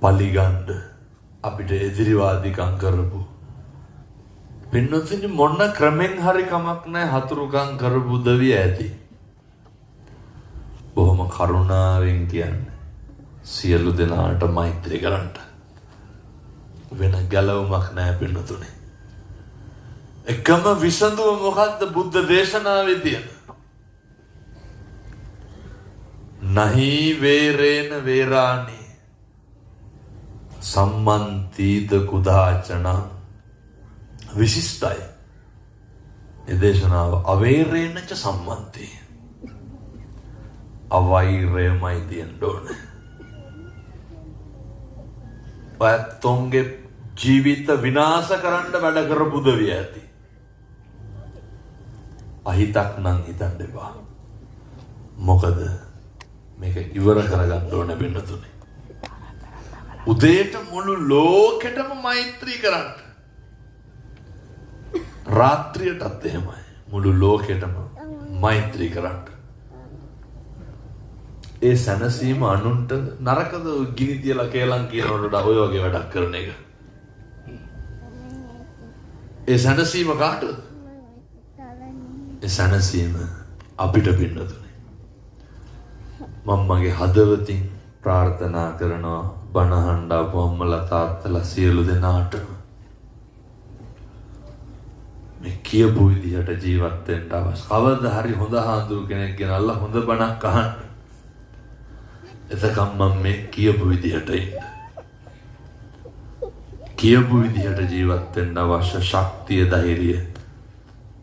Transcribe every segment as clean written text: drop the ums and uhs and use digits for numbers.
පලිගන්න අපිට එදිරිවාදිකම් කරපු පින්නතුනි මොන ක්‍රමෙන් හරි කමක් නැහැ හතුරුකම් කරපු උදවිය ඇති. බොහොම කරුණාවෙන් කියන්නේ සියලු දෙනාට මෛත්‍රී කරන්න. වෙන ගැලවුමක් නැහැ පින්නතුනි. එකම විසඳුම මොකද්ද බුද්ධ දේශනාවේ තියෙන? නහි වේරේන වේරාණි සම්මන්තිද කුදාචන විශිෂ්ටයි. ඒ දේශනාව අවේරේනච සම්මන්ති. අවෛරයමයි තියෙන්න ඕනේ. ඔයත්ොන්ගේ ජීවිත විනාශ කරන්න වැඩ කරපු උදවිය ඇති. අහිතක් නම් හිතන්න එපා. මොකද මේක ඉවර කරගන්න ඕනේ වෙනතුනේ. උදේට මුළු ලෝකෙටම මෛත්‍රී කරන්න. රාත්‍රියටත් එහෙමයි. මුළු ලෝකෙටම මෛත්‍රී කරන්න. ඒ සැනසීම අනුන්ට නරකද ගිනි තියලා කේලම් කියනකොට ඔය වගේ වැඩක් කරන එක. ඒ සැනසීම කාටද? ඒ සැනසීම අපිට පින්නතුනේ. මම මගේ හදවතින් ප්‍රාර්ථනා කරනවා බණහඬ ආපු අම්මලා තාත්තලා සියලු දෙනාට මේ කියපු විදිහට ජීවත් වෙන්න අවශ්‍ය. කවදා හරි හොඳ හාමුදුරු කෙනෙක් ගෙනල්ලා හොඳ බණක් අහන්න. එතකම් මම මේ කියපු විදිහට ඉන්න. කියපු විදිහට ජීවත් වෙන්න අවශ්‍ය ශක්තිය ධෛර්යය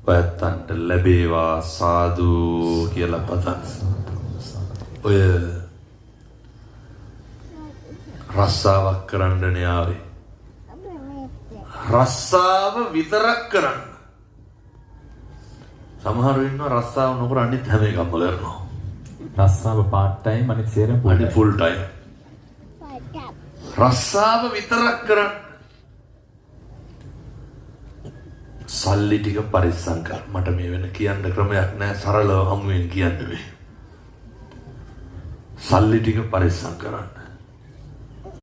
ඔයත්තන්ට ලැබේවා සාදු කියලා පතන්න. ඔය රස්සාවක් කරන්න යාවේ. රස්සාව විතරක් කරන්න. සමහරව ඉන්නවා රස්සාව නොකර අනිත් හැම එකක්ම කරනවා. රස්සාව part time අනිත් සේරම full time. රස්සාව විතරක් කරන්න. සල්ලි ටික පරිස්සම් කර. මට මේ වෙන කියන්න ක්‍රමයක් නැහැ. සරලව හමුවෙන් කියන්න වෙයි. සල්ලි ටික පරිස්සම් කරන්න.